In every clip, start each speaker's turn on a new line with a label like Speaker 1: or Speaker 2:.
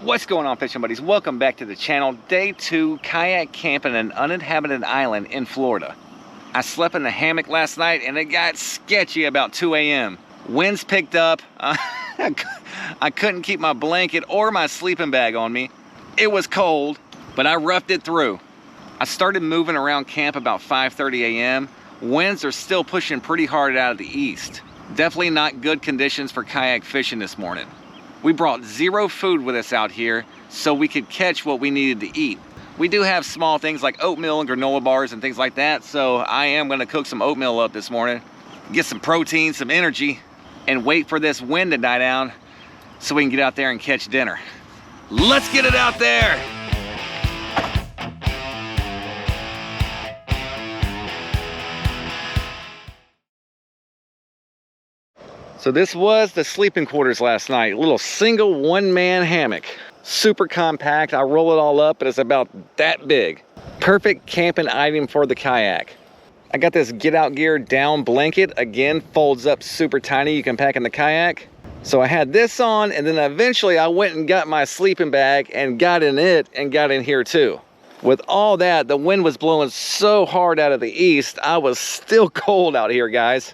Speaker 1: What's going on, fishing buddies? Welcome back to the channel. Day 2 kayak camp in an uninhabited island in Florida. I slept in the hammock last night and it got sketchy about 2 a.m. Winds picked up. I couldn't keep my blanket or my sleeping bag on me. It was cold, but I roughed it through. I started moving around camp about 5:30 a.m. Winds are still pushing pretty hard out of the east. Definitely not good conditions for kayak fishing this morning. We brought zero food with us out here so we could catch what we needed to eat. We do have small things like oatmeal and granola bars and things like that, so I am gonna cook some oatmeal up this morning, get some protein, some energy, and wait for this wind to die down so we can get out there and catch dinner. Let's get it out there! So this was the sleeping quarters last night. A little single one-man hammock. Super compact. I roll it all up and it's about that big. Perfect camping item for the kayak. I got this get out gear down blanket. Again, folds up super tiny. You can pack in the kayak. So I had this on and then eventually I went and got my sleeping bag and got in it and got in here too. With all that, the wind was blowing so hard out of the east, I was still cold out here, guys.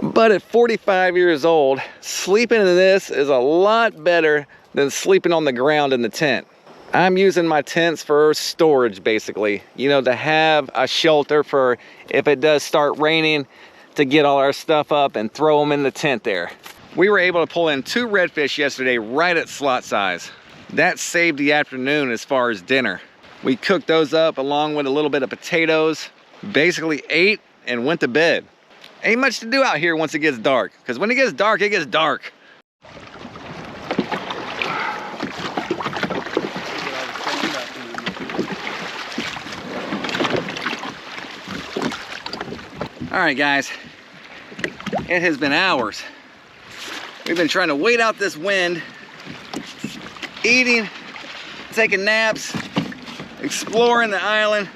Speaker 1: But at 45 years old, sleeping in this is a lot better than sleeping on the ground in the tent. I'm using my tents for storage, basically. You know, to have a shelter for if it does start raining, to get all our stuff up and throw them in the tent there. We were able to pull in 2 redfish yesterday right at slot size. That saved the afternoon as far as dinner. We cooked those up along with a little bit of potatoes, basically ate and went to bed. Ain't much to do out here once it gets dark, because when it gets dark, it gets dark. All right, guys, it has been hours. We've been trying to wait out this wind, eating, taking naps, exploring the island.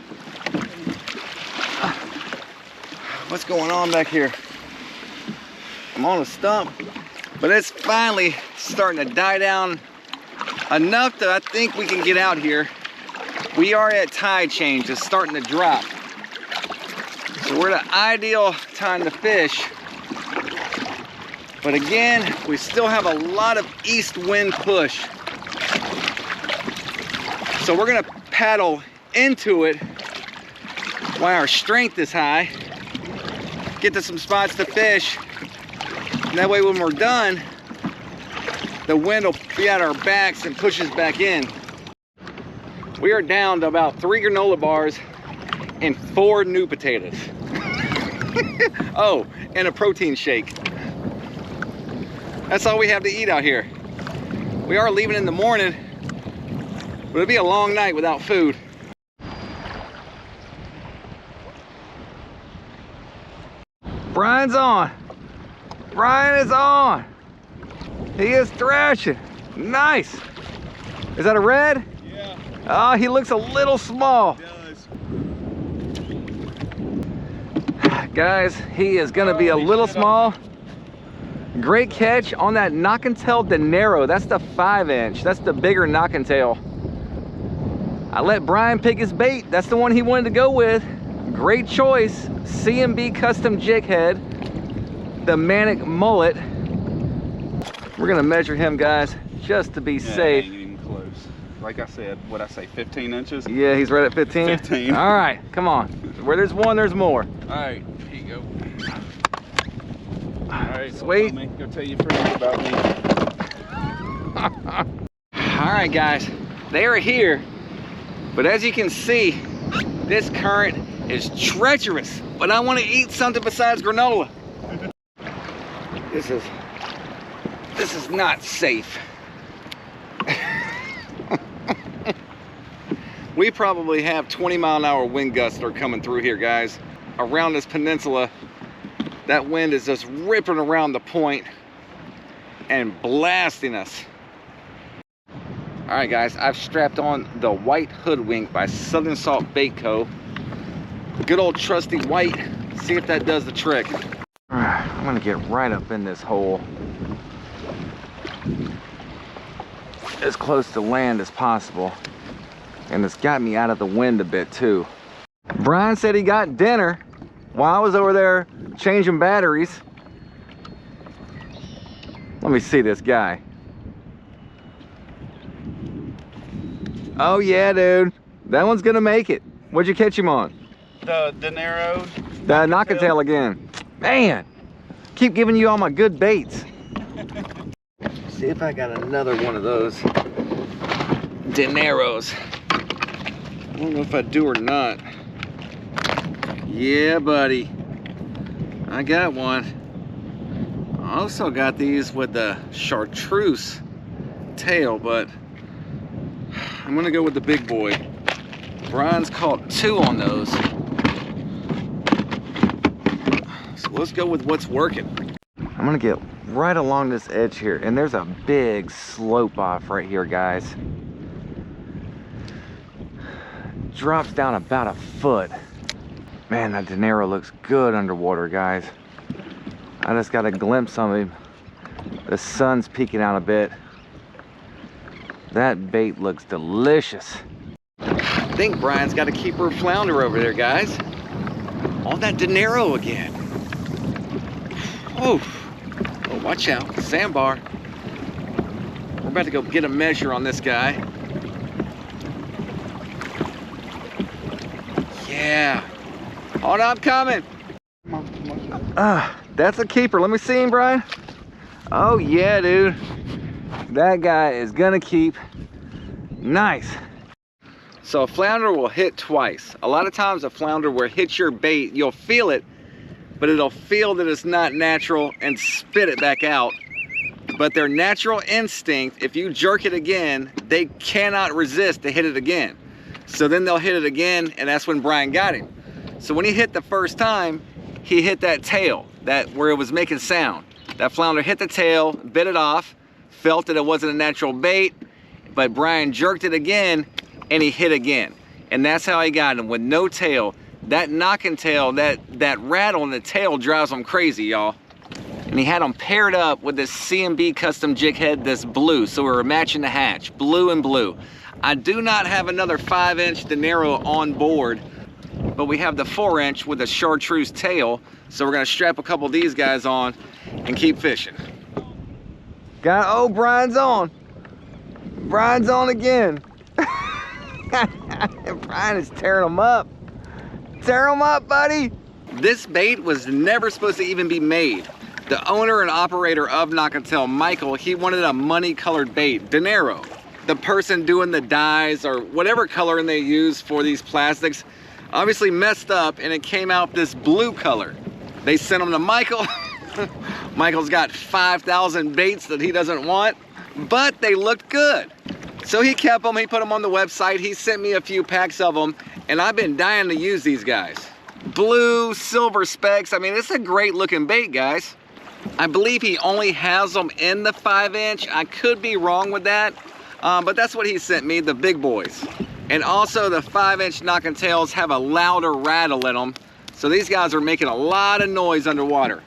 Speaker 1: What's going on back here? I'm on a stump, but it's finally starting to die down enough that I think we can get out here. We are at tide change. It's starting to drop. So we're the ideal time to fish. But again, we still have a lot of east wind push. So we're gonna paddle into it while our strength is high. Get to some spots to fish. And that way when we're done, the wind will be at our backs and push us back in. We are down to about 3 granola bars and 4 new potatoes. Oh, and a protein shake. That's all we have to eat out here. We are leaving in the morning, but it'll be a long night without food. Brian's on. Brian is on. He is thrashing. Nice. Is that a red?
Speaker 2: Yeah.
Speaker 1: Oh, he looks a little small.
Speaker 2: He does.
Speaker 1: Guys, he is gonna be a little small. Great catch on that knock and tail De Niro. That's the 5-inch. That's the bigger knock and tail. I let Brian pick his bait. That's the one he wanted to go with. Great choice. C&B custom jig head, the Manic mullet. We're gonna measure him, guys, just to be safe.
Speaker 2: Ain't even close. Like I said, what I say, 15 inches?
Speaker 1: Yeah, he's right at 15.
Speaker 2: 15.
Speaker 1: All right, come on. Where there's one, there's more.
Speaker 2: All right, here you go. All right,
Speaker 1: sweet.
Speaker 2: Let me go tell you friends about me.
Speaker 1: All right, guys, they are here, but as you can see, this current is treacherous, but I want to eat something besides granola. This is not safe. We probably have 20-mile-an-hour wind gusts that are coming through here, guys. Around this peninsula, that wind is just ripping around the point and blasting us. All right, guys, I've strapped on the White Hoodwink by Southern Salt Bait Co. Good old trusty white. See if that does the trick. All right, I'm gonna get right up in this hole. as close to land as possible. And it's got me out of the wind a bit too. Brian said he got dinner while I was over there changing batteries. Let me see this guy. Oh yeah, dude. That one's gonna make it. What'd you catch him on?
Speaker 3: The dinero.
Speaker 1: The knock-and-tail again. Man, keep giving you all my good baits. See if I got another one of those dineros. I don't know if I do or not. Yeah, buddy. I got one. I also got these with the chartreuse tail, but I'm gonna go with the big boy. Brian's caught 2 on those. So let's go with what's working. I'm gonna get right along this edge here, and there's a big slope off right here, guys. Drops down about a foot. Man, that dinero looks good underwater, guys. I just got a glimpse of him. The sun's peeking out a bit. That bait looks delicious. I think Brian's got a keeper flounder over there, guys. On that dinero again. Oh, watch out, sandbar. We're about to go get a measure on this guy. Yeah. Hold on, I'm coming. That's a keeper. Let me see him, Brian. Oh yeah, dude. That guy is gonna keep. Nice. So a flounder will hit twice. A lot of times a flounder will hit your bait, you'll feel it, but it'll feel that it's not natural and spit it back out. But their natural instinct, if you jerk it again, they cannot resist to hit it again. So then they'll hit it again, and that's when Brian got him. So when he hit the first time, he hit that tail, where it was making sound. That flounder hit the tail, bit it off, felt that it wasn't a natural bait, but Brian jerked it again, and he hit again. And that's how he got him, with no tail. That knocking tail, that rattle in the tail drives him crazy, y'all. And he had them paired up with this C&B custom jig head, this blue, so we were matching the hatch, blue and blue. I do not have another 5-inch dinero on board, but we have the 4-inch with a chartreuse tail, so we're gonna strap a couple of these guys on and keep fishing. Oh, Brian's on. Brian's on again. Brian is tearing them up. Tear them up, buddy. This bait was never supposed to even be made. The owner and operator of Knock-and-Tail, Michael, he wanted a money-colored bait, dinero. The person doing the dyes or whatever coloring they use for these plastics obviously messed up, and it came out this blue color. They sent them to Michael. Michael's got 5,000 baits that he doesn't want, but they looked good. So he kept them, he put them on the website, he sent me a few packs of them, and I've been dying to use these guys. Blue, silver specks, I mean, it's a great looking bait, guys. I believe he only has them in the 5-inch. I could be wrong with that, but that's what he sent me, the big boys. And also the 5-inch Knock-and-Tails have a louder rattle in them, so these guys are making a lot of noise underwater.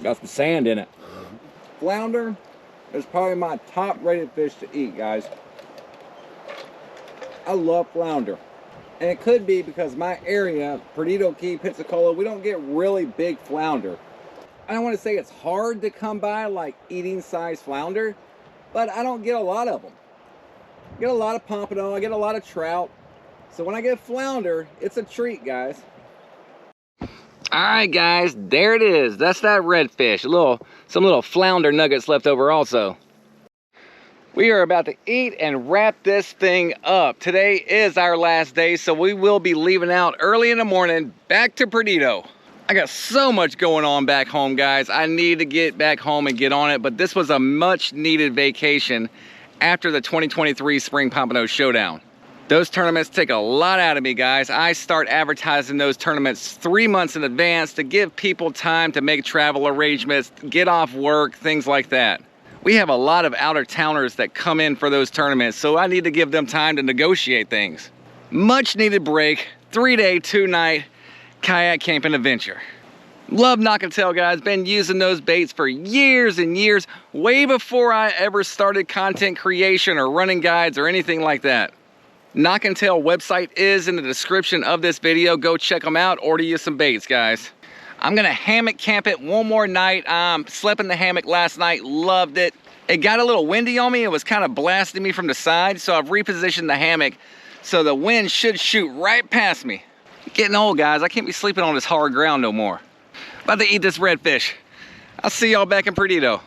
Speaker 1: Got some sand in it. Flounder is probably my top rated fish to eat, guys. I love flounder. And it could be because my area, Perdido Key, Pensacola, we don't get really big flounder. I don't want to say it's hard to come by like eating size flounder, but I don't get a lot of them. I get a lot of pompano, I get a lot of trout. So when I get flounder, it's a treat, guys. All right, guys, there it is. That's that redfish. Some little flounder nuggets left over also. We are about to eat and wrap this thing up. Today is our last day, so we will be leaving out early in the morning back to Perdido. I got so much going on back home, guys. I need to get back home and get on it, but this was a much needed vacation after the 2023 Spring Pompano Showdown. Those tournaments take a lot out of me, guys. I start advertising those tournaments 3 months in advance to give people time to make travel arrangements, get off work, things like that. We have a lot of out-of-towners that come in for those tournaments, so I need to give them time to negotiate things. Much needed break, 3-day, 2-night kayak camping adventure. Love knock and tail, guys. Been using those baits for years and years, way before I ever started content creation or running guides or anything like that. Knock and tail website is in the description of this video. Go check them out, order you some baits, guys. I'm gonna hammock camp it one more night. Slept in the hammock last night, loved it. It got a little windy on me. It was kind of blasting me from the side, so I've repositioned the hammock so the wind should shoot right past me. Getting old, guys. I can't be sleeping on this hard ground no more. About to eat this redfish. I'll see y'all back in Perdido.